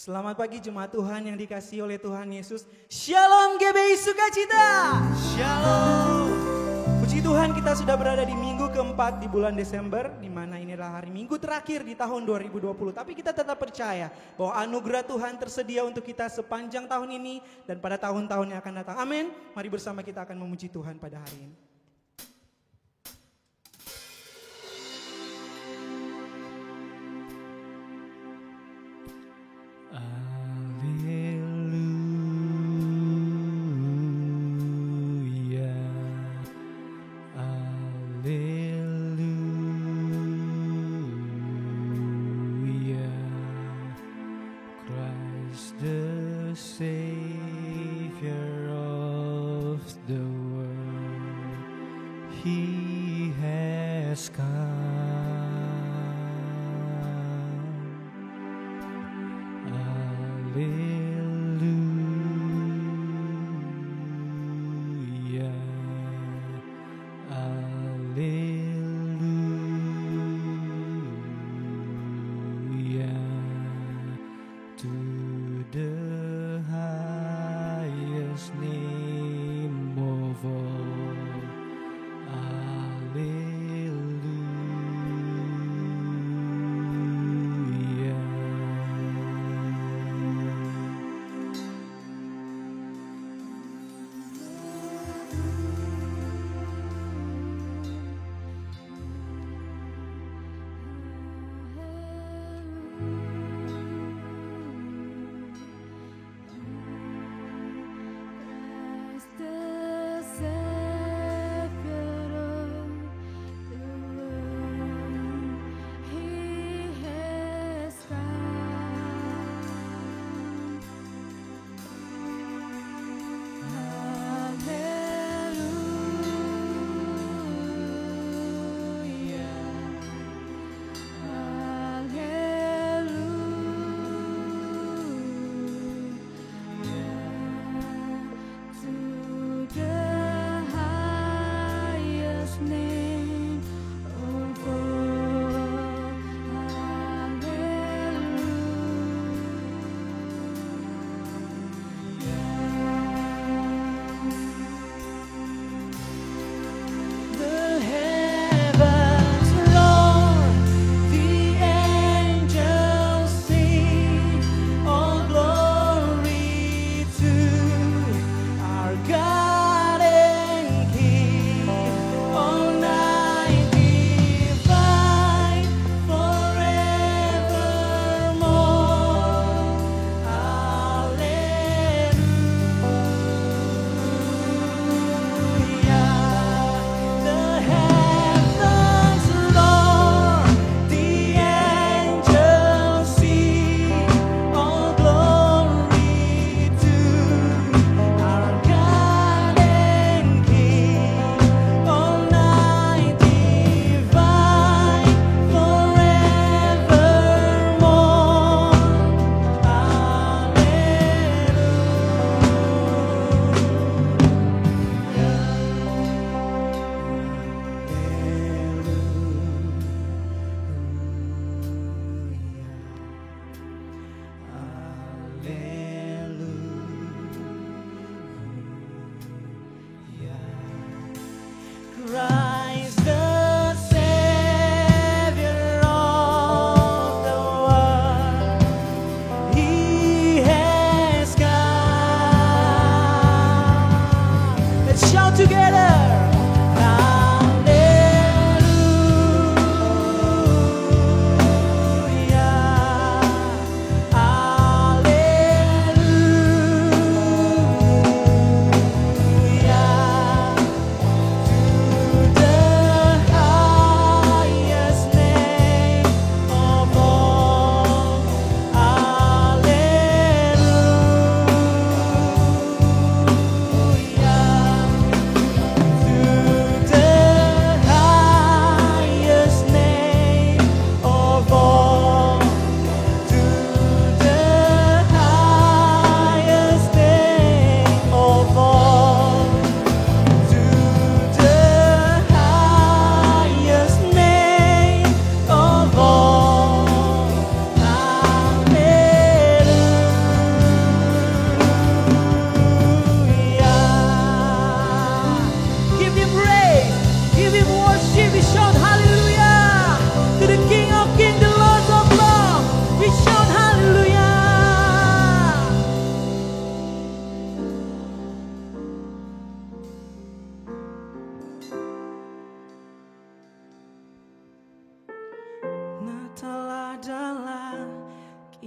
Selamat pagi jemaat Tuhan yang dikasihi oleh Tuhan Yesus. Shalom GBI Sukacita. Shalom. Puji Tuhan, kita sudah berada di minggu keempat di bulan Desember, di mana ini adalah hari minggu terakhir di tahun 2020. Tapi kita tetap percaya bahwa anugerah Tuhan tersedia untuk kita sepanjang tahun ini dan pada tahun-tahun yang akan datang. Amin. Mari bersama kita akan memuji Tuhan pada hari ini.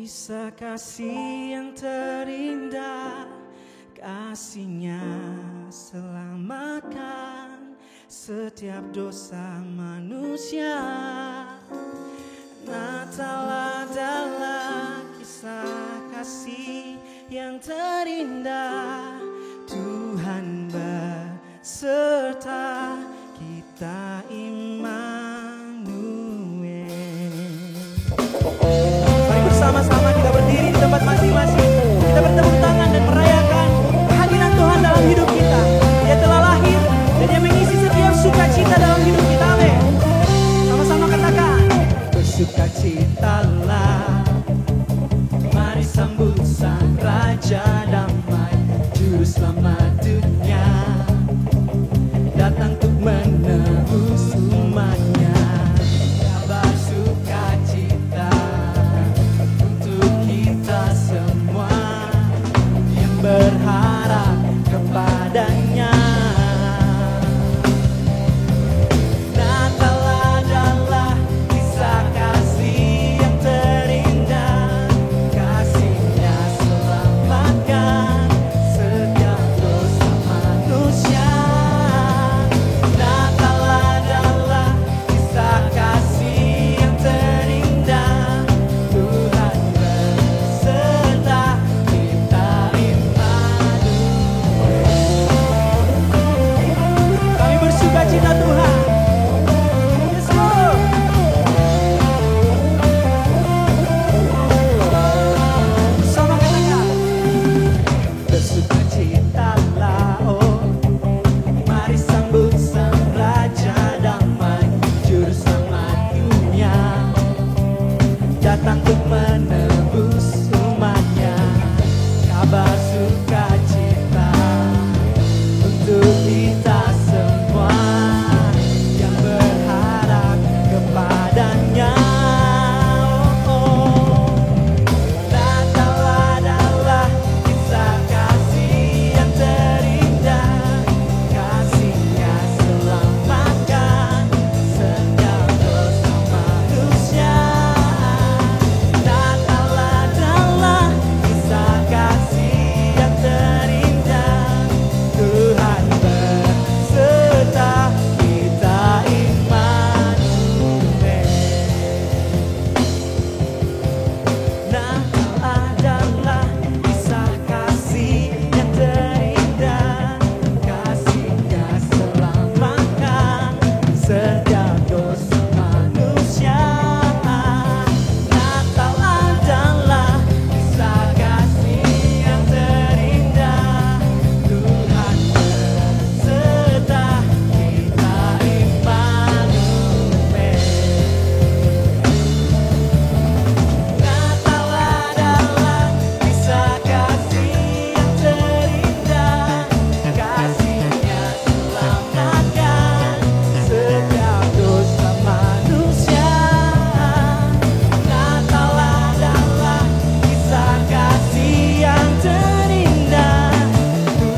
Kisah kasih yang terindah, kasih-Nya selamatkan setiap dosa manusia. Natal adalah kisah kasih yang terindah, Tuhan beserta kita, Immanuel. Mari bersama-sama kita berdiri di tempat masing-masing. Kita bertepuk tangan dan merayakan kehadiran Tuhan dalam hidup kita. Dia telah lahir dan Dia mengisi setiap sukacita dalam hidup kita. Amin. Sama-sama katakan, bersukacitalah, mari sambut Sang Raja Damai, Juru Selamat dunia, datang untuk menebus umat-Nya. Kabar sukacita untuk kita semua yang berharap kepadanya. Natal adalah kisah kasih yang terindah, kasih-Nya selamatkan setiap dosa manusia. Natal adalah kisah kasih yang terindah, Tuhan beserta kita, Immanuel. Kami bersukacita Tuhan. Yes Lord. Sama katakan, bersukacitalah, oh, mari sambut Sang Raja Damai, Juru Selamat dunia, datang untuk menebus umat-Nya. Kabar sukacita untuk kita semua yang berharap kepadanya. Oh, Natal adalah kisah kasih yang terindah, kasih-Nya selamatkan setiap dosa manusia. Natal adalah kisah kasih yang terindah, Tuhan beserta kita, Immanuel. Natal adalah kisah kasih yang terindah, kasih-Nya selamatkan setiap dosa manusia. Natal adalah kisah kasih yang terindah, Tuhan beserta kita, Immanuel. Natal adalah kisah kasih yang terindah, kasih-Nya selamatkan setiap dosa manusia. Natal adalah kisah kasih yang terindah,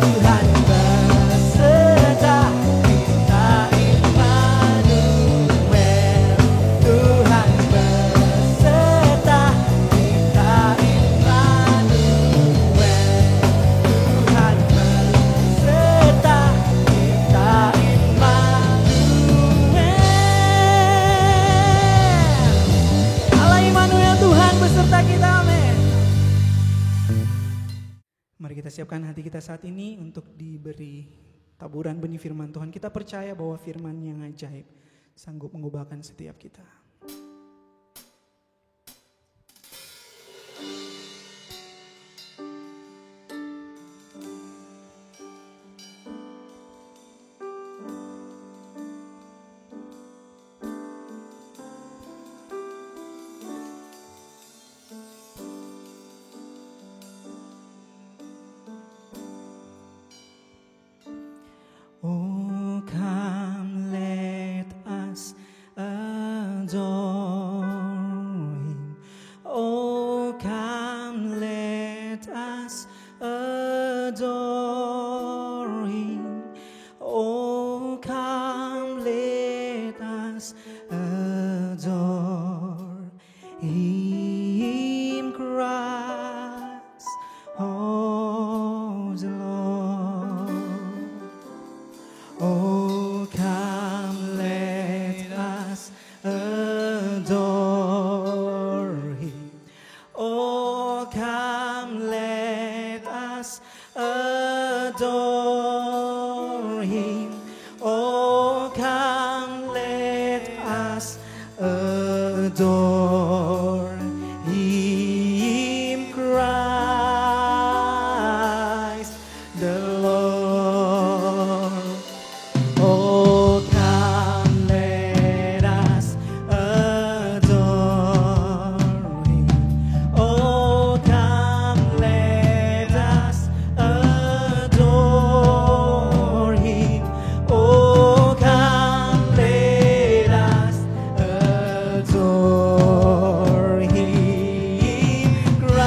Tuhan beserta kita, Immanuel. Tuhan beserta kita, Immanuel. Tuhan beserta kita, Immanuel. Allah Immanuel, Tuhan beserta kita, amin. Mari kita siapkan hati kita saat ini untuk diberi taburan benih firman Tuhan. Kita percaya bahwa firman yang ajaib sanggup mengubahkan setiap kita. Oh, come, let us adore come let us adore Him. Oh, come let us adore Him, Christ the Lord. Oh, come let us adore Him. Oh, come let us adore Him. Oh, come let us adore Him, Christ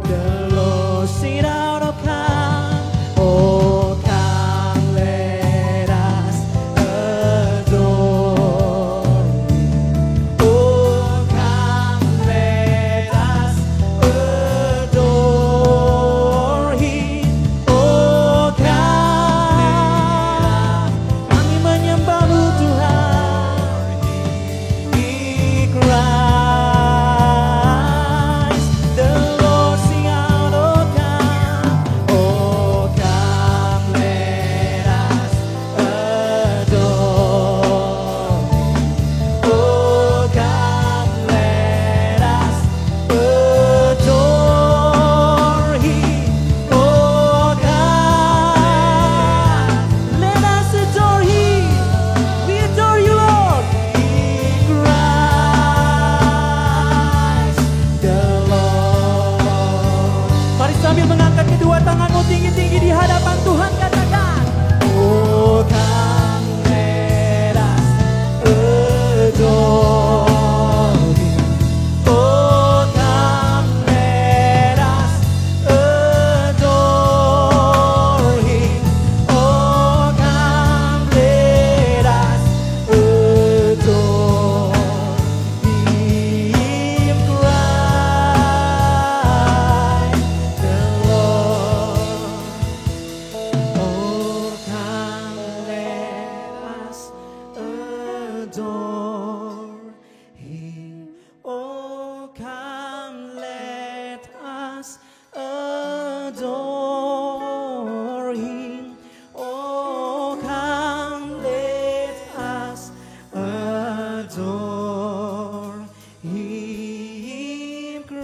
the Lord. Sing it out, oh come, oh come, let us adore Him. Oh come, let us adore Him. Oh come, kami menyembah-Mu Tuhan, Christ the Lord. Sing out, oh come, let us adore Him. Oh come, let us adore Him. Oh come, let us adore Him. We adore You, Lord, Christ the Lord. Mari sambil mengangkat kedua tanganmu tinggi-tinggi di hadapan Tuhan, katakan, oh come let us adore Him. Oh come let us adore Him. Oh come let us adore Him, Christ the Lord. Oh come let us adore Him. Oh come let us adore Him. Oh come let us adore Him, Christ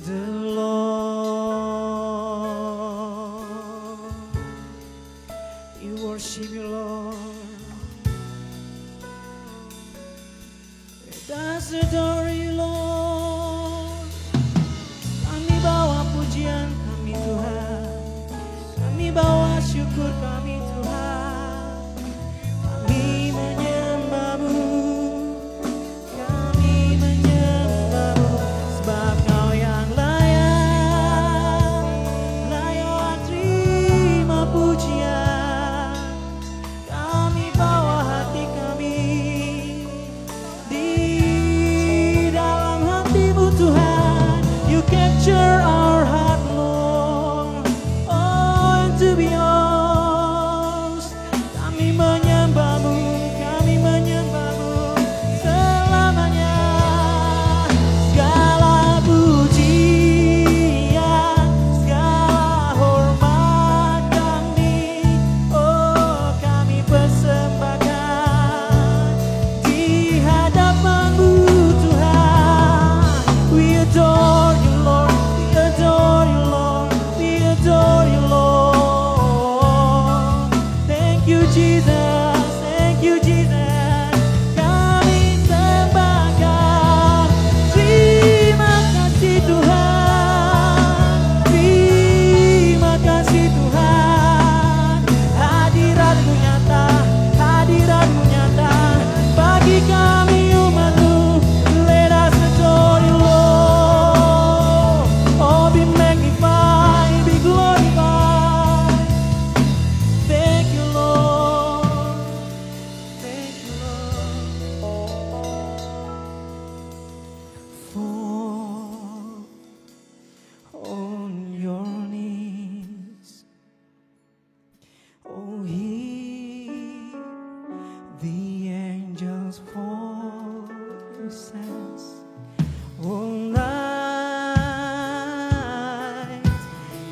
the Lord. We worship You, Lord. Let us adore You, Lord. Kami bawa pujian kami Tuhan, kami bawa syukur kami Tuhan. Kami menyembah-Mu, kami menyembah-Mu, sebab Kau yang layak, layak terima pujian. Kami bawa hati kami di dalam hati-Mu Tuhan. You capture our heart, Lord. Oh, and to be yours. Kami menyembah-Mu, kami menyembah-Mu selamanya. Segala pujian, segala hormat kami, oh kami persembahkan di hadapan-Mu Tuhan. We adore You, Lord. We adore You, Lord. We adore You, Lord. Thank You, Jesus. Thank You, Jesus. Kami sembahkan. Terima kasih Tuhan. Terima kasih Tuhan. Hadirat-Mu nyata, hadirat-Mu nyata bagi kami umat-Mu. Let us adore You, Lord. Oh, be magnified, be glorified. Thank You, Lord. Thank You, Lord. Fall on your knees. Oh, hear the angels fall voices all night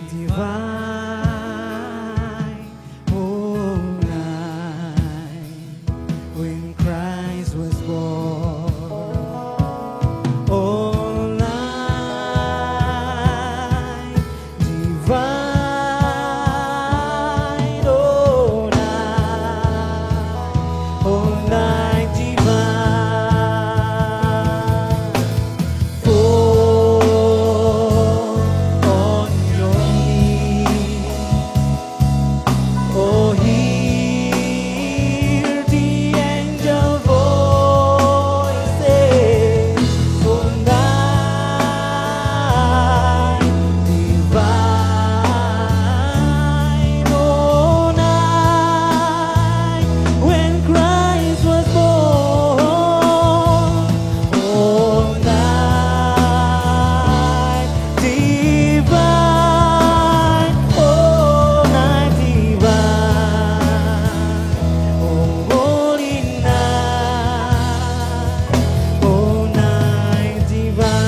divine, all night when Christ was born. All night divine, all night divine. Fall on your knees, oh hear the angel voices. All night divine, all night when Christ was born. All night divine, all night divine, oh holy night, all night divine.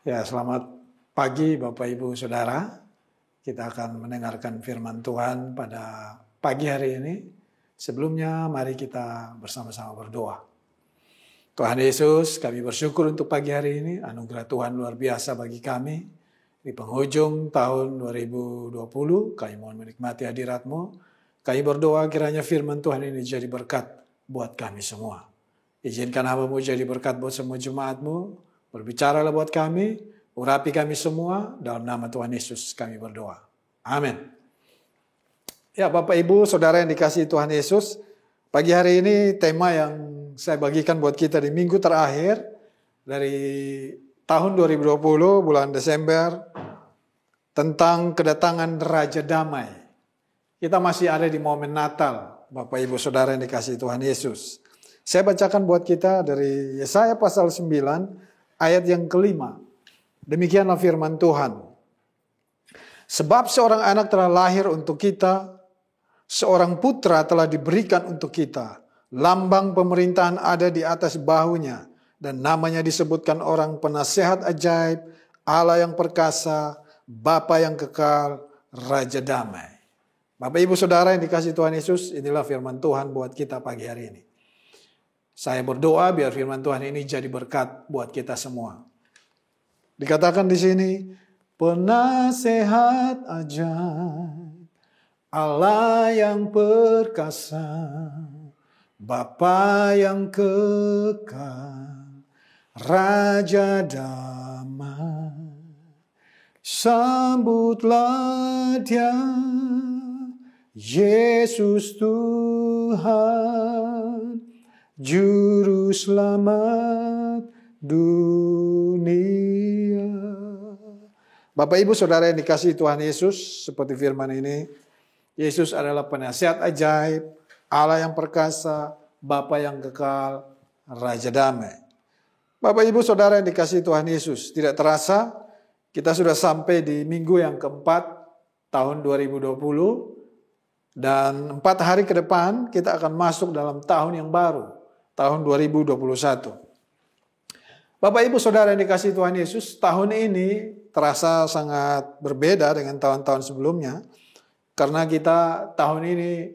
Ya, selamat pagi Bapak Ibu Saudara. Kita akan mendengarkan firman Tuhan pada pagi hari ini. Sebelumnya mari kita bersama-sama berdoa. Tuhan Yesus, kami bersyukur untuk pagi hari ini. Anugerah Tuhan luar biasa bagi kami. Di penghujung tahun 2020, kami mohon menikmati hadirat-Mu. Kami berdoa kiranya firman Tuhan ini jadi berkat buat kami semua. Izinkan hamba-Mu jadi berkat buat semua jemaat-Mu. Berbicaralah buat kami, urapi kami semua, dalam nama Tuhan Yesus kami berdoa. Amin. Ya Bapak Ibu Saudara yang dikasihi Tuhan Yesus, pagi hari ini tema yang saya bagikan buat kita di minggu terakhir dari tahun 2020 bulan Desember tentang kedatangan Raja Damai. Kita masih ada di momen Natal, Bapak Ibu Saudara yang dikasihi Tuhan Yesus. Saya bacakan buat kita dari Yesaya pasal 9 ayat yang kelima. Demikianlah firman Tuhan. Sebab seorang anak telah lahir untuk kita, seorang putra telah diberikan untuk kita. Lambang pemerintahan ada di atas bahunya, dan namanya disebutkan orang penasehat ajaib, Allah yang perkasa, Bapa yang kekal, Raja damai. Bapak Ibu Saudara yang dikasihi Tuhan Yesus, inilah firman Tuhan buat kita pagi hari ini. Saya berdoa biar firman Tuhan ini jadi berkat buat kita semua. Dikatakan di sini, penasehat ajaib, Allah yang perkasa, Bapa yang kekal, Raja damai. Sambutlah Dia, Yesus Tuhan, Juru Selamat dunia. Bapak Ibu Saudara yang dikasihi Tuhan Yesus, seperti firman ini, Yesus adalah penasihat ajaib, Allah yang perkasa, Bapa yang kekal, Raja damai. Bapak Ibu Saudara yang dikasihi Tuhan Yesus, tidak terasa kita sudah sampai di minggu yang keempat tahun 2020, dan 4 hari ke depan kita akan masuk dalam tahun yang baru, tahun 2021. Bapak Ibu Saudara yang dikasihi Tuhan Yesus, tahun ini terasa sangat berbeda dengan tahun-tahun sebelumnya. Karena kita tahun ini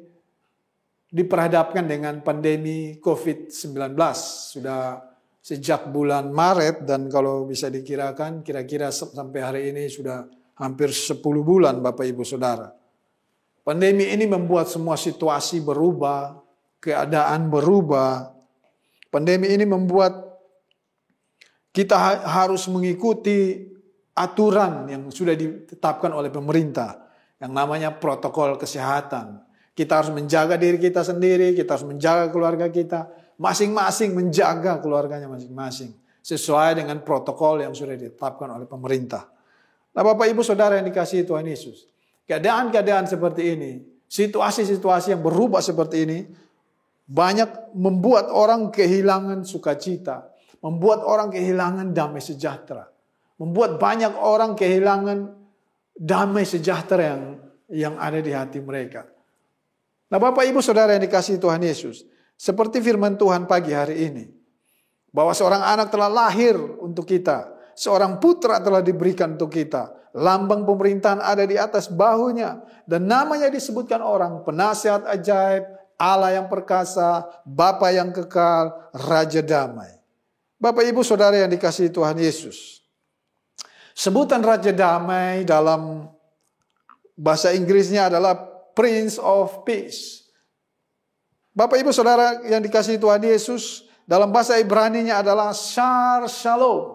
diperhadapkan dengan pandemi COVID-19. Sudah sejak bulan Maret, dan kalau bisa dikirakan kira-kira sampai hari ini sudah hampir 10 bulan Bapak Ibu Saudara. Pandemi ini membuat semua situasi berubah, keadaan berubah. Pandemi ini membuat kita harus mengikuti aturan yang sudah ditetapkan oleh pemerintah, yang namanya protokol kesehatan. Kita harus menjaga diri kita sendiri, kita harus menjaga keluarga kita, masing-masing menjaga keluarganya masing-masing, sesuai dengan protokol yang sudah ditetapkan oleh pemerintah. Nah Bapak Ibu Saudara yang dikasihi Tuhan Yesus, keadaan-keadaan seperti ini, situasi-situasi yang berubah seperti ini, banyak membuat orang kehilangan sukacita, membuat orang kehilangan damai sejahtera, membuat banyak orang kehilangan damai sejahtera yang ada di hati mereka. Nah, Bapak Ibu Saudara yang dikasihi Tuhan Yesus, seperti firman Tuhan pagi hari ini, bahwa seorang anak telah lahir untuk kita, seorang putra telah diberikan untuk kita, lambang pemerintahan ada di atas bahunya, dan namanya disebutkan orang penasihat ajaib, Allah yang perkasa, Bapa yang kekal, Raja damai. Bapak Ibu Saudara yang dikasihi Tuhan Yesus, sebutan Raja damai dalam bahasa Inggrisnya adalah Prince of Peace. Bapak Ibu Saudara yang dikasihi Tuhan Yesus, dalam bahasa Ibrani-nya adalah Shar Shalom.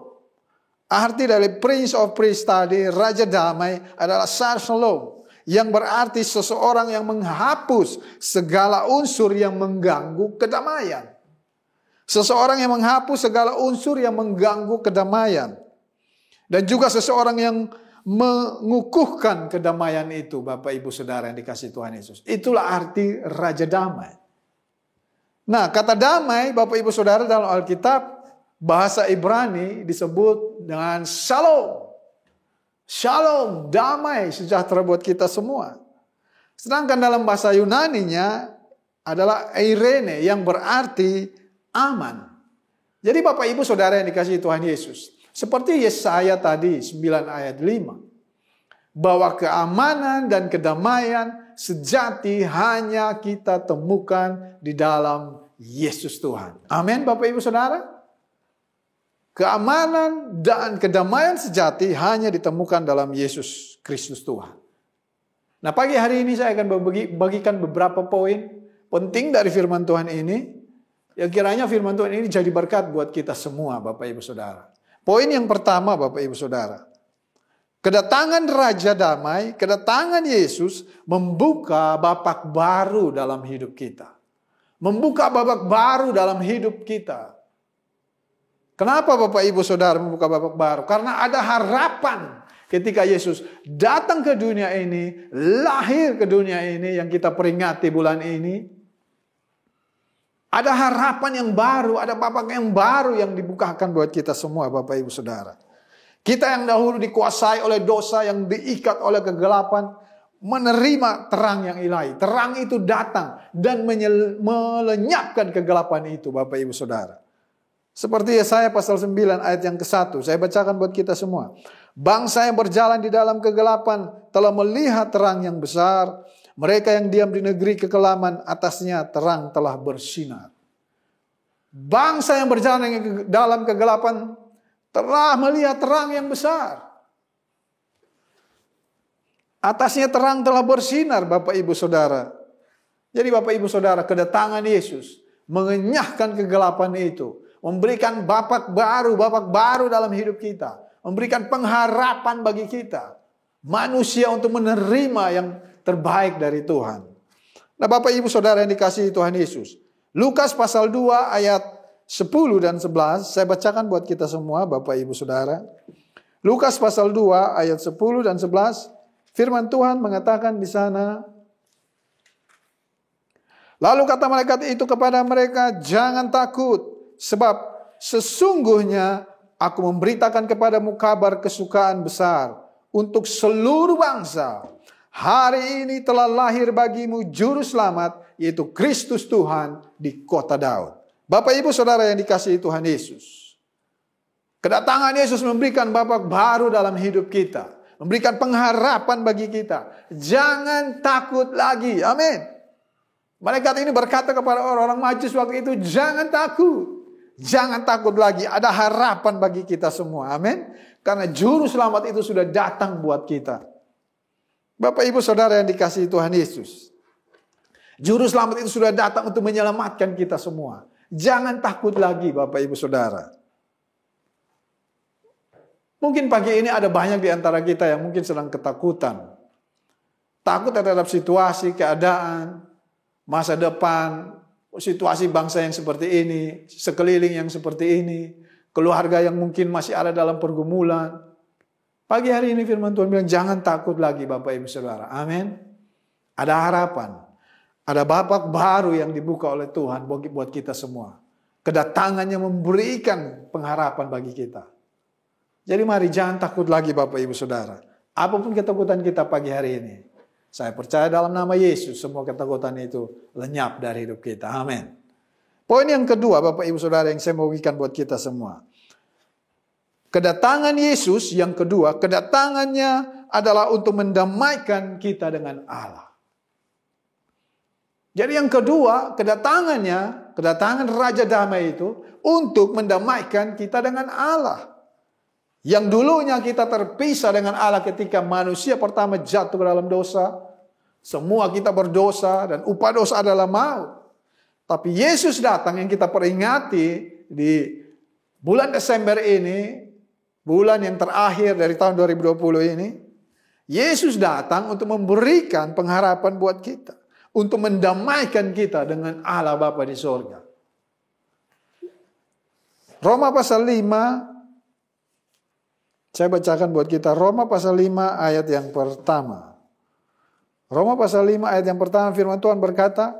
Arti dari Prince of Peace tadi, Raja damai, adalah Shar Shalom, yang berarti seseorang yang menghapus segala unsur yang mengganggu kedamaian. Seseorang yang menghapus segala unsur yang mengganggu kedamaian. Dan juga seseorang yang mengukuhkan kedamaian itu, Bapak Ibu Saudara yang dikasihi Tuhan Yesus. Itulah arti Raja damai. Nah, kata damai, Bapak Ibu Saudara, dalam Alkitab, bahasa Ibrani disebut dengan Shalom. Shalom, damai, sejahtera buat kita semua. Sedangkan dalam bahasa Yunaninya adalah Eirene, yang berarti aman. Jadi Bapak Ibu Saudara yang dikasihi Tuhan Yesus, seperti Yesaya tadi 9 ayat 5, bahwa keamanan dan kedamaian sejati hanya kita temukan di dalam Yesus Tuhan. Amin Bapak Ibu Saudara. Keamanan dan kedamaian sejati hanya ditemukan dalam Yesus Kristus Tuhan. Nah, pagi hari ini saya akan bagikan beberapa poin penting dari firman Tuhan ini, yang kiranya firman Tuhan ini jadi berkat buat kita semua, Bapak Ibu Saudara. Poin yang pertama, Bapak Ibu Saudara, kedatangan Raja Damai, kedatangan Yesus membuka babak baru dalam hidup kita. Membuka babak baru dalam hidup kita. Kenapa Bapak Ibu Saudara membuka babak baru? Karena ada harapan ketika Yesus datang ke dunia ini, lahir ke dunia ini yang kita peringati bulan ini. Ada harapan yang baru, ada babak yang baru yang dibukakan buat kita semua Bapak Ibu Saudara. Kita yang dahulu dikuasai oleh dosa, yang diikat oleh kegelapan, menerima terang yang ilahi. Terang itu datang dan melenyapkan kegelapan itu Bapak Ibu Saudara. Seperti Yesaya pasal 9 ayat yang ke-1. Saya bacakan buat kita semua. Bangsa yang berjalan di dalam kegelapan telah melihat terang yang besar. Mereka yang diam di negeri kekelaman, atasnya terang telah bersinar. Bangsa yang berjalan di dalam kegelapan telah melihat terang yang besar. Atasnya terang telah bersinar, Bapak Ibu Saudara. Jadi Bapak Ibu Saudara, kedatangan Yesus mengenyahkan kegelapan itu. Memberikan babak baru dalam hidup kita. Memberikan pengharapan bagi kita. Manusia untuk menerima yang terbaik dari Tuhan. Nah Bapak Ibu Saudara yang dikasihi Tuhan Yesus. Lukas pasal 2 ayat 10 dan 11. Saya bacakan buat kita semua Bapak Ibu Saudara. Lukas pasal 2 ayat 10 dan 11. Firman Tuhan mengatakan di sana. Lalu kata malaikat itu kepada mereka, jangan takut. Sebab sesungguhnya aku memberitakan kepadamu kabar kesukaan besar untuk seluruh bangsa. Hari ini telah lahir bagimu juru selamat, yaitu Kristus Tuhan di kota Daud. Bapak Ibu Saudara yang dikasihi Tuhan Yesus. Kedatangan Yesus memberikan babak baru dalam hidup kita. Memberikan pengharapan bagi kita. Jangan takut lagi. Amin. Malaikat ini berkata kepada orang-orang Majus waktu itu, jangan takut. Jangan takut lagi, ada harapan bagi kita semua. Amin. Karena juru selamat itu sudah datang buat kita. Bapak Ibu Saudara yang dikasihi Tuhan Yesus. Juru selamat itu sudah datang untuk menyelamatkan kita semua. Jangan takut lagi Bapak Ibu Saudara. Mungkin pagi ini ada banyak di antara kita yang mungkin sedang ketakutan. Takut terhadap situasi, keadaan, masa depan, situasi bangsa yang seperti ini, sekeliling yang seperti ini, keluarga yang mungkin masih ada dalam pergumulan. Pagi hari ini firman Tuhan bilang, jangan takut lagi Bapak Ibu Saudara. Amin. Ada harapan. Ada babak baru yang dibuka oleh Tuhan buat kita semua. Kedatangannya memberikan pengharapan bagi kita. Jadi mari jangan takut lagi Bapak Ibu Saudara. Apapun ketakutan kita pagi hari ini, saya percaya dalam nama Yesus semua ketakutan itu lenyap dari hidup kita. Amin. Poin yang kedua Bapak Ibu Saudara yang saya mau berikan buat kita semua. Kedatangan Yesus yang kedua, kedatangannya adalah untuk mendamaikan kita dengan Allah. Jadi yang kedua, kedatangan Raja Damai itu untuk mendamaikan kita dengan Allah. Yang dulunya kita terpisah dengan Allah ketika manusia pertama jatuh ke dalam dosa. Semua kita berdosa dan upah dosa adalah maut. Tapi Yesus datang yang kita peringati di bulan Desember ini, bulan yang terakhir dari tahun 2020 ini. Yesus datang untuk memberikan pengharapan buat kita. Untuk mendamaikan kita dengan Allah Bapa di sorga. Roma pasal 5. Saya bacakan buat kita Roma pasal 5 ayat yang pertama. Roma pasal 5 ayat yang pertama firman Tuhan berkata,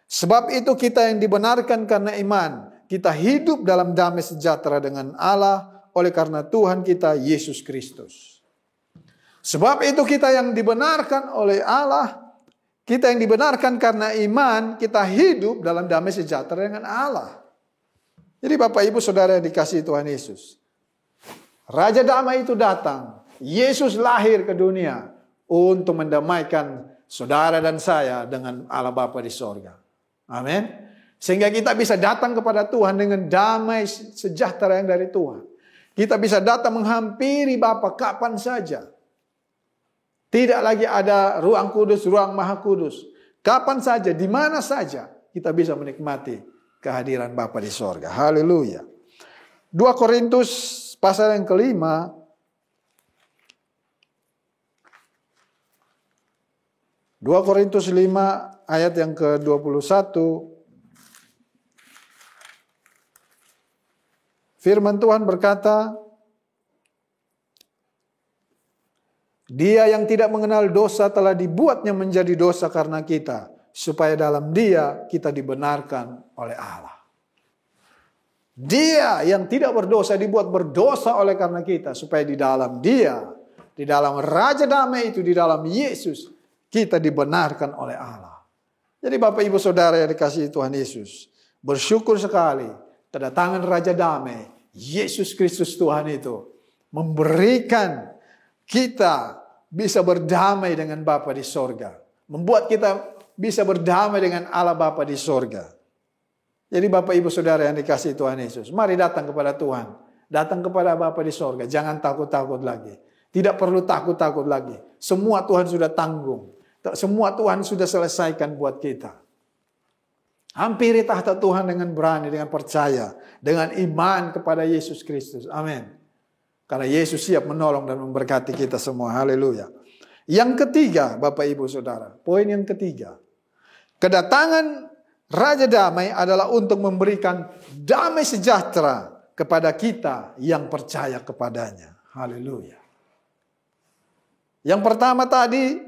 sebab itu kita yang dibenarkan karena iman, kita hidup dalam damai sejahtera dengan Allah oleh karena Tuhan kita Yesus Kristus. Sebab itu kita yang dibenarkan oleh Allah, kita yang dibenarkan karena iman, kita hidup dalam damai sejahtera dengan Allah. Jadi Bapak Ibu Saudara yang dikasihi Tuhan Yesus, Raja Damai itu datang. Yesus lahir ke dunia untuk mendamaikan saudara dan saya dengan Allah Bapa di sorga. Amin. Sehingga kita bisa datang kepada Tuhan dengan damai sejahtera yang dari Tuhan. Kita bisa datang menghampiri Bapa kapan saja. Tidak lagi ada ruang kudus, ruang maha kudus. Kapan saja, di mana saja kita bisa menikmati kehadiran Bapa di sorga. Haleluya. 2 Korintus pasal yang kelima, Dua Korintus 5 ayat yang ke-21. Firman Tuhan berkata, Dia yang tidak mengenal dosa telah dibuatnya menjadi dosa karena kita, supaya dalam Dia kita dibenarkan oleh Allah. Dia yang tidak berdosa dibuat berdosa oleh karena kita, supaya di dalam Dia, di dalam Raja Damai itu, di dalam Yesus, kita dibenarkan oleh Allah. Jadi Bapak Ibu Saudara yang dikasihi Tuhan Yesus, bersyukur sekali kedatangan Raja Damai, Yesus Kristus Tuhan itu memberikan kita bisa berdamai dengan Bapa di sorga, membuat kita bisa berdamai dengan Allah Bapa di sorga. Jadi Bapak Ibu Saudara yang dikasihi Tuhan Yesus, mari datang kepada Tuhan, datang kepada Bapa di sorga, jangan takut-takut lagi. Tidak perlu takut-takut lagi. Semua Tuhan sudah tanggung. Semua Tuhan sudah selesaikan buat kita. Hampiri tahta Tuhan dengan berani, dengan percaya, dengan iman kepada Yesus Kristus. Amin. Karena Yesus siap menolong dan memberkati kita semua. Haleluya. Yang ketiga, Bapak Ibu Saudara, poin yang ketiga. Kedatangan Raja Damai adalah untuk memberikan damai sejahtera kepada kita yang percaya kepadanya. Haleluya. Yang pertama tadi,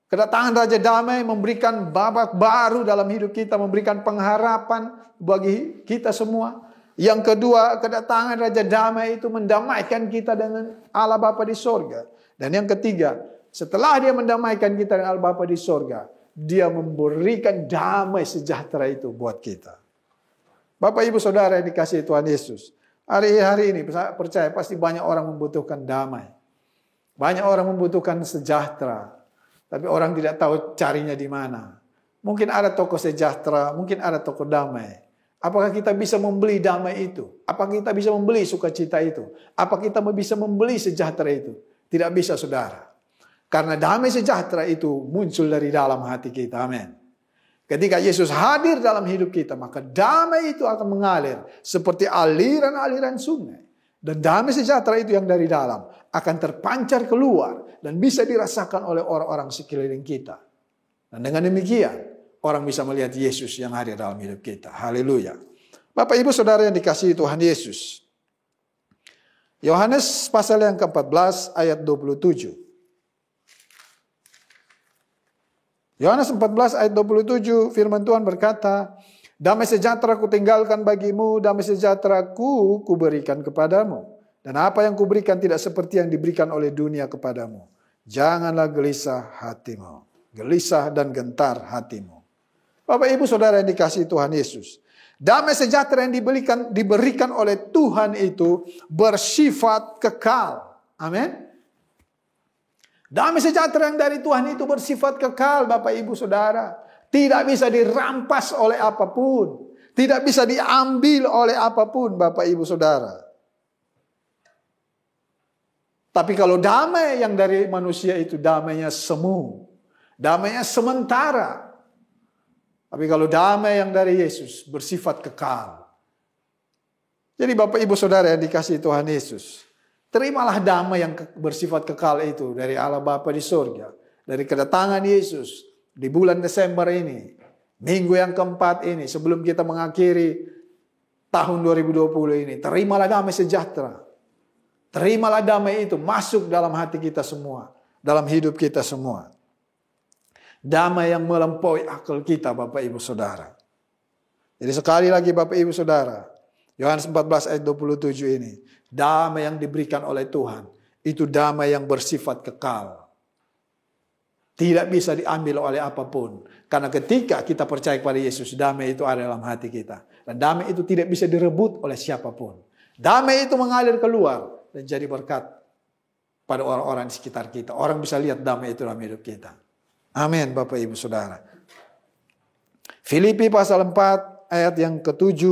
kedatangan Raja Damai memberikan babak baru dalam hidup kita, memberikan pengharapan bagi kita semua. Yang kedua, kedatangan Raja Damai itu mendamaikan kita dengan Allah Bapa di sorga. Dan yang ketiga, setelah Dia mendamaikan kita dengan Allah Bapa di sorga, Dia memberikan damai sejahtera itu buat kita. Bapak Ibu Saudara yang dikasihi Tuhan Yesus, hari ini saya percaya pasti banyak orang membutuhkan damai. Banyak orang membutuhkan sejahtera. Tapi orang tidak tahu carinya di mana. Mungkin ada toko sejahtera, mungkin ada toko damai. Apakah kita bisa membeli damai itu? Apakah kita bisa membeli sukacita itu? Apakah kita bisa membeli sejahtera itu? Tidak bisa, saudara. Karena damai sejahtera itu muncul dari dalam hati kita. Amin. Ketika Yesus hadir dalam hidup kita, maka damai itu akan mengalir seperti aliran-aliran sungai. Dan damai sejahtera itu yang dari dalam akan terpancar keluar dan bisa dirasakan oleh orang-orang sekeliling kita. Dan dengan demikian, orang bisa melihat Yesus yang hadir dalam hidup kita. Haleluya. Bapak Ibu Saudara yang dikasihi Tuhan Yesus. Yohanes pasal yang ke-14 ayat 27. Yohanes 14 ayat 27 firman Tuhan berkata, damai sejahtera ku tinggalkan bagimu, damai sejahtera ku berikan kepadamu. Dan apa yang kuberikan tidak seperti yang diberikan oleh dunia kepadamu. Janganlah gelisah hatimu. Gelisah dan gentar hatimu. Bapak Ibu Saudara yang dikasihi Tuhan Yesus. Damai sejahtera yang diberikan oleh Tuhan itu bersifat kekal. Amin. Damai sejahtera yang dari Tuhan itu bersifat kekal, Bapak Ibu Saudara. Tidak bisa dirampas oleh apapun. Tidak bisa diambil oleh apapun, Bapak Ibu Saudara. Tapi kalau damai yang dari manusia itu damainya semu. Damainya sementara. Tapi kalau damai yang dari Yesus bersifat kekal. Jadi Bapak Ibu Saudara yang dikasihi Tuhan Yesus. Terimalah damai yang bersifat kekal itu dari Allah Bapa di surga. Dari kedatangan Yesus di bulan Desember ini. Minggu yang keempat ini sebelum kita mengakhiri tahun 2020 ini. Terimalah damai sejahtera. Terimalah damai itu masuk dalam hati kita semua. Dalam hidup kita semua. Damai yang melampaui akal kita Bapak Ibu Saudara. Jadi sekali lagi Bapak Ibu Saudara. Yohanes 14 ayat 27 ini. Damai yang diberikan oleh Tuhan. Itu damai yang bersifat kekal. Tidak bisa diambil oleh apapun. Karena ketika kita percaya kepada Yesus. Damai itu ada dalam hati kita. Dan damai itu tidak bisa direbut oleh siapapun. Damai itu mengalir keluar. Dan jadi berkat pada orang-orang di sekitar kita. Orang bisa lihat damai itu dalam hidup kita. Amin Bapak Ibu Saudara. Filipi pasal 4 ayat yang ke-7.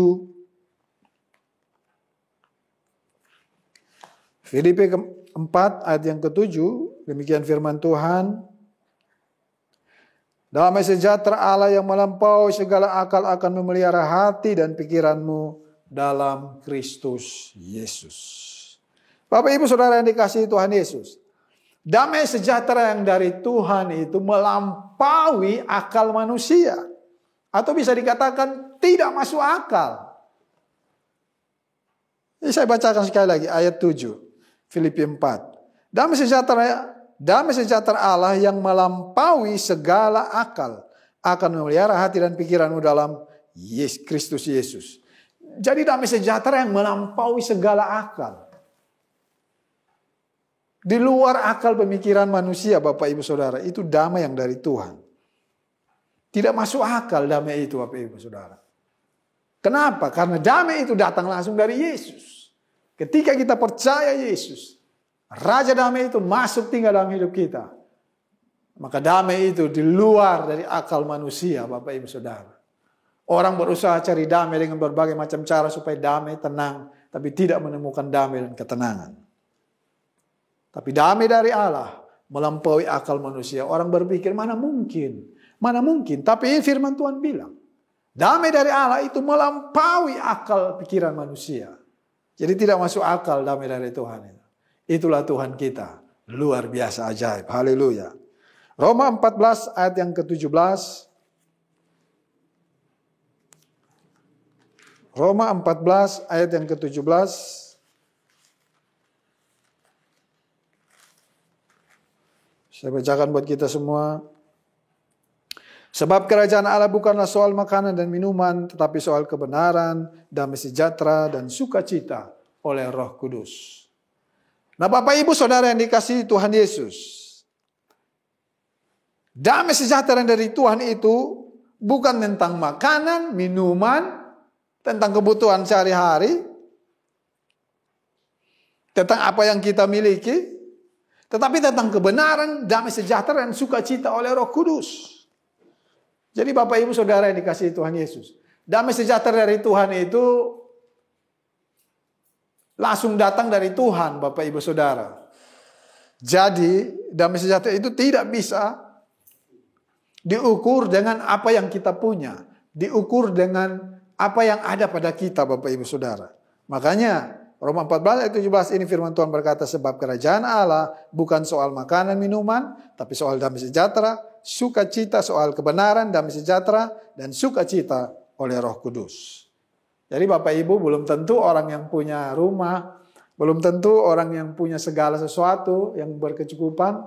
Filipi 4 ayat yang ke-7. Demikian firman Tuhan. Damai sejahtera Allah yang melampaui segala akal akan memelihara hati dan pikiranmu dalam Kristus Yesus. Bapak Ibu Saudara yang dikasihi Tuhan Yesus. Damai sejahtera yang dari Tuhan itu melampaui akal manusia. Atau bisa dikatakan tidak masuk akal. Ini saya bacakan sekali lagi ayat 7. Filipi 4. Damai sejahtera Allah yang melampaui segala akal akan memelihara hati dan pikiranmu dalam Kristus Yesus. Jadi damai sejahtera yang melampaui segala akal. Di luar akal pemikiran manusia Bapak Ibu Saudara. Itu damai yang dari Tuhan. Tidak masuk akal damai itu Bapak Ibu Saudara. Kenapa? Karena damai itu datang langsung dari Yesus. Ketika kita percaya Yesus. Raja damai itu masuk tinggal dalam hidup kita. Maka damai itu di luar dari akal manusia Bapak Ibu Saudara. Orang berusaha cari damai dengan berbagai macam cara supaya damai, tenang. Tapi tidak menemukan damai dan ketenangan. Tapi damai dari Allah melampaui akal manusia. Orang berpikir mana mungkin. Mana mungkin. Tapi firman Tuhan bilang. Damai dari Allah itu melampaui akal pikiran manusia. Jadi tidak masuk akal damai dari Tuhan itu. Itulah Tuhan kita. Luar biasa ajaib. Haleluya. Roma 14 ayat yang ke-17. Roma 14 ayat yang ke-17. Saya bacakan buat kita semua. Sebab kerajaan Allah bukanlah soal makanan dan minuman, tetapi soal kebenaran, damai sejahtera, dan sukacita oleh Roh Kudus. Nah Bapak Ibu Saudara yang dikasihi Tuhan Yesus. Damai sejahtera dari Tuhan itu bukan tentang makanan, minuman, tentang kebutuhan sehari-hari, tentang apa yang kita miliki, tetapi tentang kebenaran, damai sejahtera dan sukacita oleh Roh Kudus. Jadi Bapak Ibu Saudara yang dikasihi Tuhan Yesus. Damai sejahtera dari Tuhan itu langsung datang dari Tuhan Bapak Ibu Saudara. Jadi damai sejahtera itu tidak bisa diukur dengan apa yang kita punya. Diukur dengan apa yang ada pada kita Bapak Ibu Saudara. Makanya Roma 14 ayat 17 ini firman Tuhan berkata, sebab kerajaan Allah bukan soal makanan minuman, tapi soal damai sejahtera, sukacita, soal kebenaran, damai sejahtera, dan sukacita oleh Roh Kudus. Jadi Bapak Ibu belum tentu orang yang punya rumah, belum tentu orang yang punya segala sesuatu yang berkecukupan,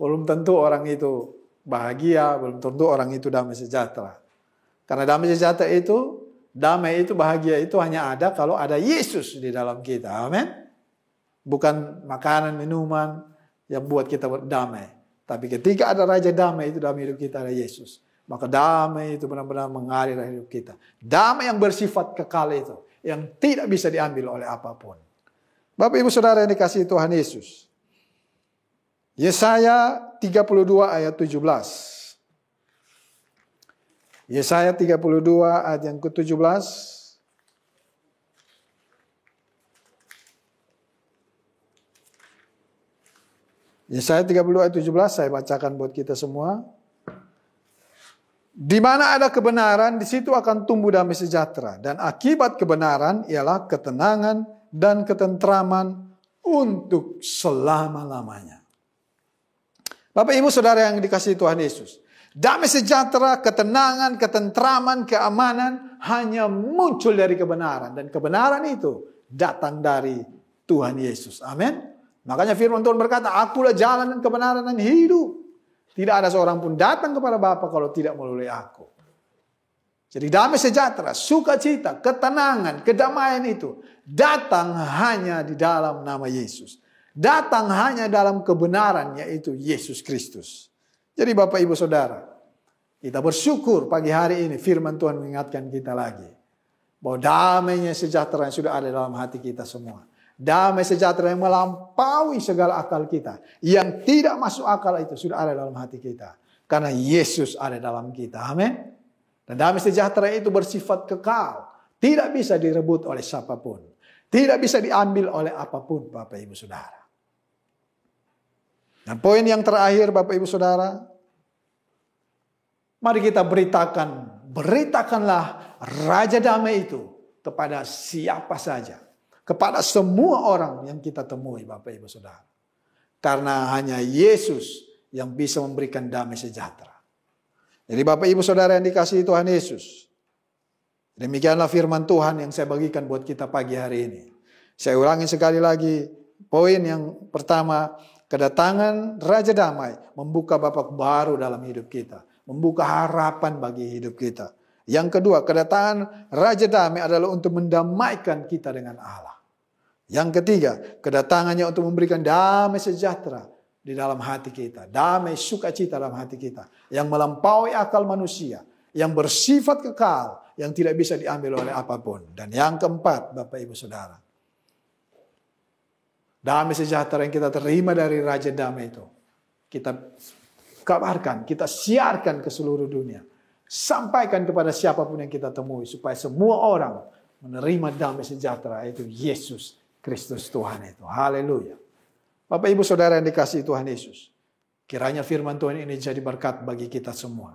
belum tentu orang itu bahagia, belum tentu orang itu damai sejahtera. Karena damai sejahtera itu, damai itu, bahagia itu hanya ada kalau ada Yesus di dalam kita. Amin. Bukan makanan, minuman yang buat kita berdamai. Tapi ketika ada Raja Damai, itu dalam hidup kita ada Yesus. Maka damai itu benar-benar mengalir dalam hidup kita. Damai yang bersifat kekal itu. Yang tidak bisa diambil oleh apapun. Bapak Ibu Saudara yang dikasihi Tuhan Yesus. Yesaya 32 ayat 17. Yesaya 32 ayat yang ke-17. Yesaya 32 ayat 17 saya bacakan buat kita semua. Di mana ada kebenaran, di situ akan tumbuh damai sejahtera. Dan akibat kebenaran ialah ketenangan dan ketentraman untuk selama-lamanya. Bapak Ibu Saudara yang dikasihi Tuhan Yesus. Damai sejahtera, ketenangan, ketentraman, keamanan hanya muncul dari kebenaran. Dan kebenaran itu datang dari Tuhan Yesus. Amin. Makanya firman Tuhan berkata, akulah jalan dan kebenaran dan hidup. Tidak ada seorang pun datang kepada Bapa kalau tidak melalui aku. Jadi damai sejahtera, sukacita, ketenangan, kedamaian itu datang hanya di dalam nama Yesus. Datang hanya dalam kebenaran, yaitu Yesus Kristus. Jadi Bapak Ibu Saudara, kita bersyukur pagi hari ini firman Tuhan mengingatkan kita lagi. Bahwa damainya sejahtera yang sudah ada dalam hati kita semua. Damai sejahtera yang melampaui segala akal kita. Yang tidak masuk akal itu sudah ada dalam hati kita. Karena Yesus ada dalam kita. Amin. Dan damai sejahtera itu bersifat kekal. Tidak bisa direbut oleh siapapun. Tidak bisa diambil oleh apapun Bapak Ibu Saudara. Dan poin yang terakhir Bapak Ibu Saudara. Mari kita beritakanlah Raja Damai itu kepada siapa saja. Kepada semua orang yang kita temui Bapak Ibu Saudara. Karena hanya Yesus yang bisa memberikan damai sejahtera. Jadi Bapak Ibu Saudara yang dikasihi Tuhan Yesus. Demikianlah firman Tuhan yang saya bagikan buat kita pagi hari ini. Saya ulangi sekali lagi. Poin yang pertama. Kedatangan Raja Damai membuka babak baru dalam hidup kita. Membuka harapan bagi hidup kita. Yang kedua, kedatangan Raja Damai adalah untuk mendamaikan kita dengan Allah. Yang ketiga, kedatangannya untuk memberikan damai sejahtera di dalam hati kita. Damai sukacita dalam hati kita. Yang melampaui akal manusia. Yang bersifat kekal. Yang tidak bisa diambil oleh apapun. Dan yang keempat, Bapak Ibu Saudara. Damai sejahtera yang kita terima dari Raja Damai itu. Kita kabarkan, kita siarkan ke seluruh dunia. Sampaikan kepada siapapun yang kita temui. Supaya semua orang menerima damai sejahtera. Itu Yesus Kristus Tuhan itu. Haleluya. Bapak Ibu Saudara yang dikasihi Tuhan Yesus. Kiranya firman Tuhan ini jadi berkat bagi kita semua.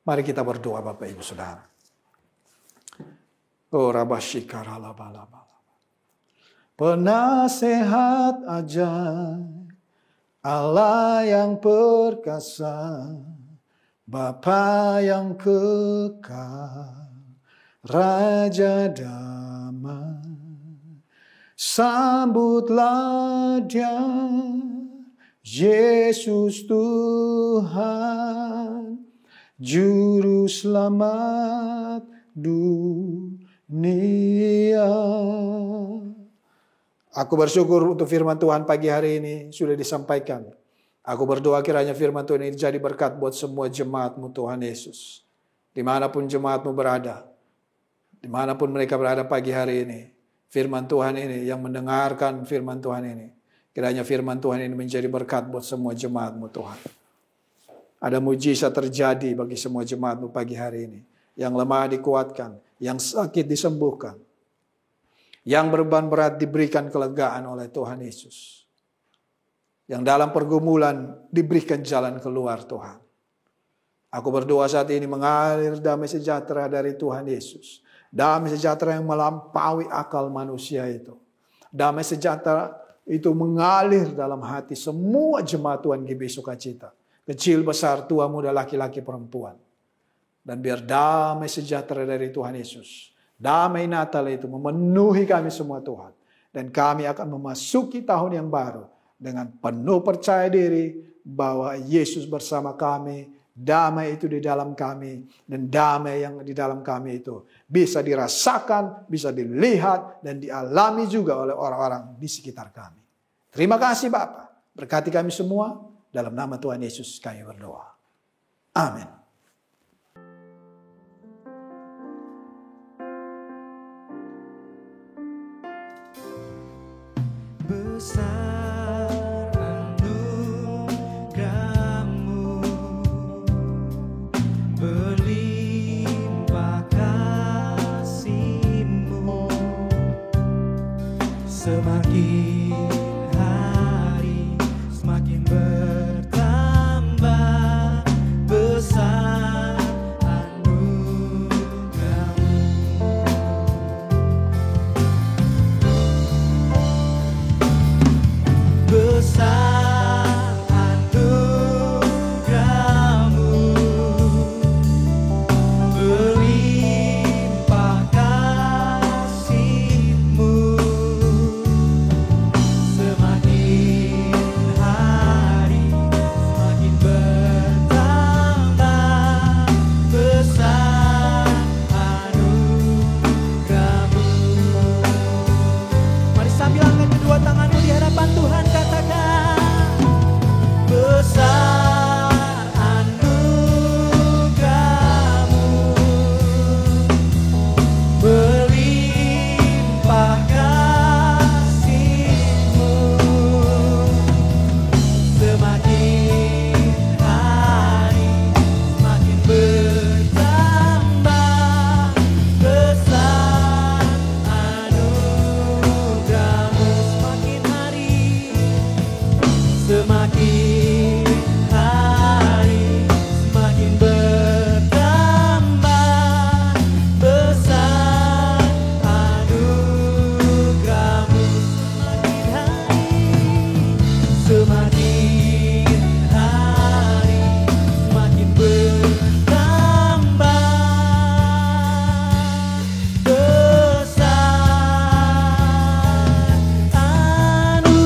Mari kita berdoa Bapak Ibu Saudara. Oh Rabashikarabalabala. Penasehat ajaib, Allah yang perkasa, Bapa yang kekal, Raja Damai, sambutlah Dia, Yesus Tuhan, Juru Selamat dunia. Aku bersyukur untuk firman Tuhan pagi hari ini sudah disampaikan. Aku berdoa kiranya firman Tuhan ini jadi berkat buat semua jemaat-Mu Tuhan Yesus. Dimanapun jemaat-Mu berada. Dimanapun mereka berada pagi hari ini. Firman Tuhan ini yang mendengarkan firman Tuhan ini. Kiranya firman Tuhan ini menjadi berkat buat semua jemaat-Mu Tuhan. Ada mujizat terjadi bagi semua jemaat-Mu pagi hari ini. Yang lemah dikuatkan. Yang sakit disembuhkan. Yang beban berat diberikan kelegaan oleh Tuhan Yesus. Yang dalam pergumulan diberikan jalan keluar Tuhan. Aku berdoa saat ini mengalir damai sejahtera dari Tuhan Yesus. Damai sejahtera yang melampaui akal manusia itu. Damai sejahtera itu mengalir dalam hati semua jemaat Tuhan GBI Sukacita. Kecil, besar, tua, muda, laki-laki, perempuan. Dan biar damai sejahtera dari Tuhan Yesus. Damai Natal itu memenuhi kami semua Tuhan. Dan kami akan memasuki tahun yang baru. Dengan penuh percaya diri bahwa Yesus bersama kami damai itu di dalam kami, dan damai yang di dalam kami itu bisa dirasakan, bisa dilihat, dan dialami juga oleh orang-orang di sekitar kami. Terima kasih Bapa, berkati kami semua, dalam nama Tuhan Yesus kami berdoa. Amin. Besar anugerah-Mu, berlimpah kasih-Mu, semakin hari semakin bertambah besar anugerah-Mu. Besar anugerah-Mu, berlimpah kasih-Mu, semakin hari semakin bertambah besar anugerah-Mu. Mari sambil angkat kedua tanganmu di hadapan Tuhan, katakan besar anugerah-Mu, berlimpah kasih-Mu, semakin hari semakin bertambah besar anugerah-Mu. Semakin hari semakin semakin bertambah besar anugerah-Mu. Semakin hari semakin bertambah besar anugerah-Mu.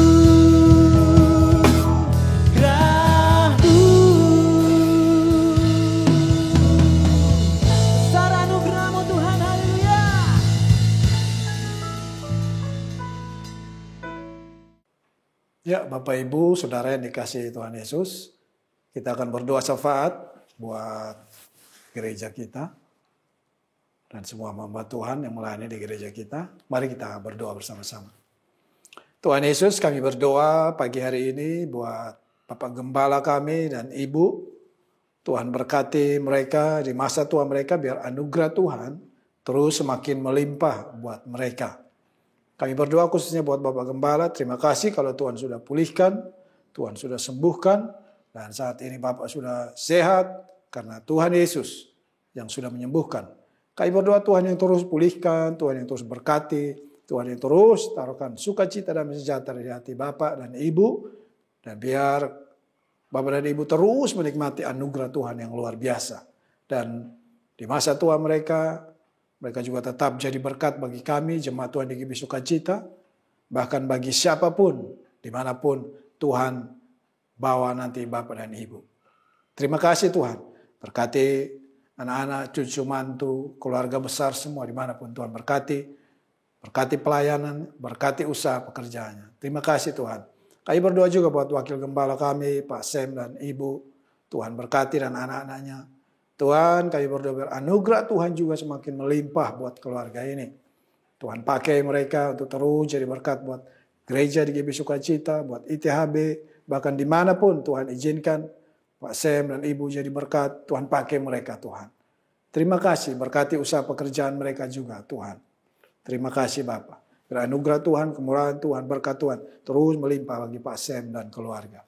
Besar anugerah-Mu Tuhan, haleluya. Ya, Bapak Ibu, Saudara yang dikasihi Tuhan Yesus, kita akan berdoa syafaat buat gereja kita dan semua hamba Tuhan yang melayani di gereja kita. Mari kita berdoa bersama-sama. Tuhan Yesus, kami berdoa pagi hari ini buat Bapak Gembala kami dan Ibu. Tuhan berkati mereka di masa tua mereka, biar anugerah Tuhan terus semakin melimpah buat mereka. Kami berdoa khususnya buat Bapak Gembala, terima kasih kalau Tuhan sudah pulihkan, Tuhan sudah sembuhkan, dan saat ini Bapak sudah sehat karena Tuhan Yesus yang sudah menyembuhkan. Kami berdoa Tuhan yang terus pulihkan, Tuhan yang terus berkati, Tuhan yang terus taruhkan sukacita dan sejahtera di hati Bapak dan Ibu, dan biar Bapak dan Ibu terus menikmati anugerah Tuhan yang luar biasa. Dan di masa tua mereka juga tetap jadi berkat bagi kami, jemaat Tuhan di GBI Sukacita, bahkan bagi siapapun, dimanapun Tuhan bawa nanti Bapak dan Ibu. Terima kasih Tuhan, berkati anak-anak, cucu, mantu, keluarga besar semua dimanapun Tuhan berkati pelayanan, berkati usaha pekerjaannya. Terima kasih Tuhan. Kami berdoa juga buat wakil gembala kami, Pak Sem dan Ibu, Tuhan berkati dan anak-anaknya. Tuhan, kami berdoa biar anugerah Tuhan juga semakin melimpah buat keluarga ini. Tuhan pakai mereka untuk terus jadi berkat buat gereja di GBI Sukacita, buat ITHB, bahkan dimanapun Tuhan izinkan Pak Sem dan Ibu jadi berkat, Tuhan pakai mereka Tuhan. Terima kasih, berkati usaha pekerjaan mereka juga Tuhan. Terima kasih Bapak. Biar anugerah Tuhan, kemurahan Tuhan, berkat Tuhan terus melimpah bagi Pak Sem dan keluarga.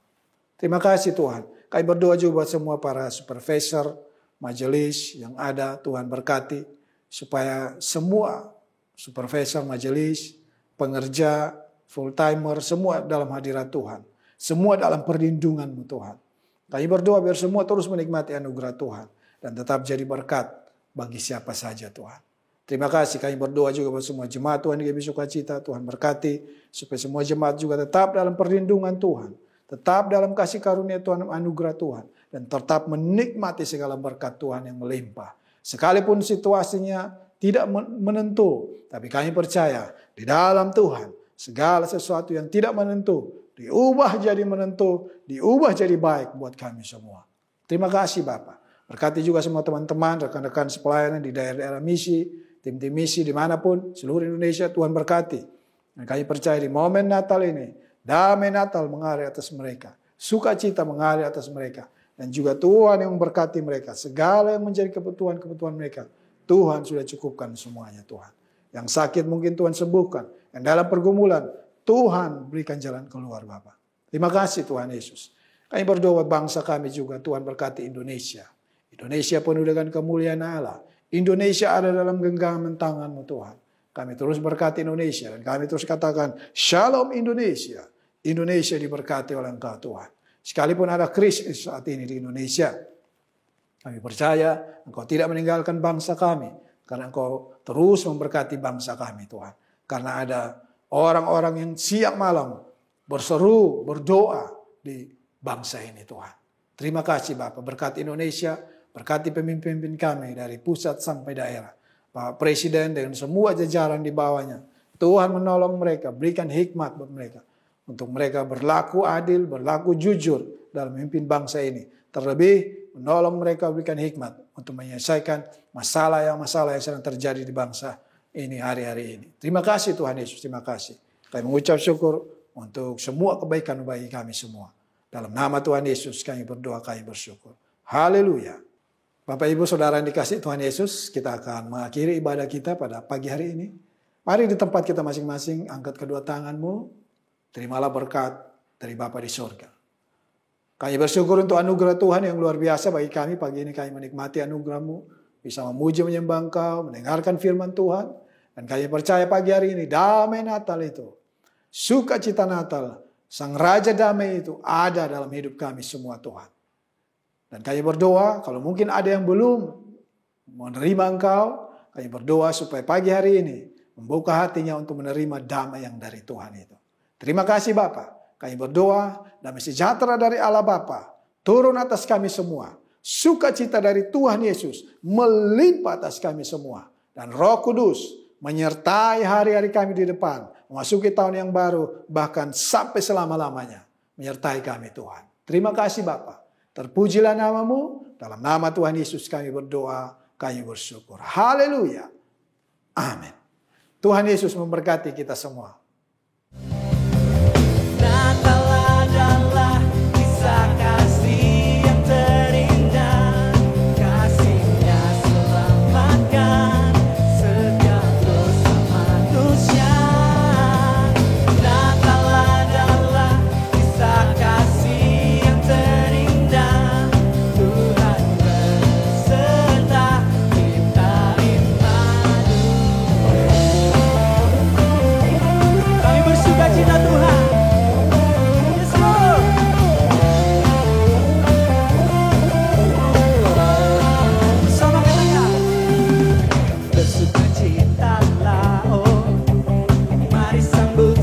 Terima kasih Tuhan. Kami berdoa juga buat semua para supervisor, majelis yang ada, Tuhan berkati supaya semua supervisor majelis, pengerja, full timer, semua dalam hadirat Tuhan. Semua dalam perlindungan-Mu Tuhan. Kami berdoa biar semua terus menikmati anugerah Tuhan dan tetap jadi berkat bagi siapa saja Tuhan. Terima kasih, kami berdoa juga buat semua jemaat Tuhan di GBI Sukacita, Tuhan berkati supaya semua jemaat juga tetap dalam perlindungan Tuhan. Tetap dalam kasih karunia Tuhan, anugerah Tuhan. dan tetap menikmati segala berkat Tuhan yang melimpah. Sekalipun situasinya tidak menentu, tapi kami percaya di dalam Tuhan segala sesuatu yang tidak menentu diubah jadi menentu, diubah jadi baik buat kami semua. Terima kasih Bapak. Berkati juga semua teman-teman, rekan-rekan sepelayanan di daerah-daerah misi, tim-tim misi dimanapun, seluruh Indonesia Tuhan berkati. Dan kami percaya di momen Natal ini, damai Natal mengalir atas mereka, sukacita mengalir atas mereka, dan juga Tuhan yang memberkati mereka, segala yang menjadi kebutuhan-kebutuhan mereka, Tuhan sudah cukupkan semuanya Tuhan. Yang sakit mungkin Tuhan sembuhkan, yang dalam pergumulan, Tuhan berikan jalan keluar Bapak. Terima kasih Tuhan Yesus. Kami berdoa bangsa kami juga, Tuhan berkati Indonesia. Indonesia penuh dengan kemuliaan Allah. Indonesia ada dalam genggaman tangan-Mu Tuhan. Kami terus berkati Indonesia dan kami terus katakan, Shalom Indonesia. Indonesia diberkati oleh Engkau Tuhan. Sekalipun ada krisis saat ini di Indonesia, kami percaya Engkau tidak meninggalkan bangsa kami. Karena Engkau terus memberkati bangsa kami Tuhan. Karena ada orang-orang yang siang malam berseru, berdoa di bangsa ini Tuhan. Terima kasih Bapak, berkati Indonesia, berkati pemimpin-pemimpin kami dari pusat sampai daerah. Pak Presiden dengan semua jajaran di bawahnya. Tuhan menolong mereka, berikan hikmat buat mereka. Untuk mereka berlaku adil, berlaku jujur dalam memimpin bangsa ini. Terlebih menolong mereka berikan hikmat untuk menyelesaikan masalah yang sedang terjadi di bangsa ini hari-hari ini. Terima kasih Tuhan Yesus, terima kasih. Kami mengucap syukur untuk semua kebaikan bagi kami semua. Dalam nama Tuhan Yesus kami berdoa, kami bersyukur. Haleluya. Bapak Ibu Saudara yang dikasihi Tuhan Yesus, kita akan mengakhiri ibadah kita pada pagi hari ini. Mari di tempat kita masing-masing, angkat kedua tanganmu, terimalah berkat dari Bapa di surga. Kami bersyukur untuk anugerah Tuhan yang luar biasa bagi kami. Pagi ini kami menikmati anugerah-Mu, bisa memuji menyembah Engkau, mendengarkan firman Tuhan. Dan kami percaya pagi hari ini damai Natal itu, sukacita Natal, Sang Raja damai itu ada dalam hidup kami semua Tuhan. Dan kami berdoa, kalau mungkin ada yang belum menerima Engkau, kami berdoa supaya pagi hari ini membuka hatinya untuk menerima damai yang dari Tuhan itu. Terima kasih Bapa. Kami berdoa, damai sejahtera dari Allah Bapa turun atas kami semua. Sukacita dari Tuhan Yesus melimpah atas kami semua. Dan Roh Kudus menyertai hari-hari kami di depan, memasuki tahun yang baru, bahkan sampai selama-lamanya. Menyertai kami Tuhan. Terima kasih Bapa. Terpujilah nama-Mu, dalam nama Tuhan Yesus kami berdoa, kami bersyukur. Haleluya. Amin. Tuhan Yesus memberkati kita semua. Natal adalah kisah kasih yang terindah, kasih-Nya selamatkan setiap dosa manusia. Natal adalah kisah kasih yang terindah, Tuhan berserta kita imanu. Kami bersukacita Tuhan. Yes Lord. Bersama katakan, bersukacitalah oh, mari sambut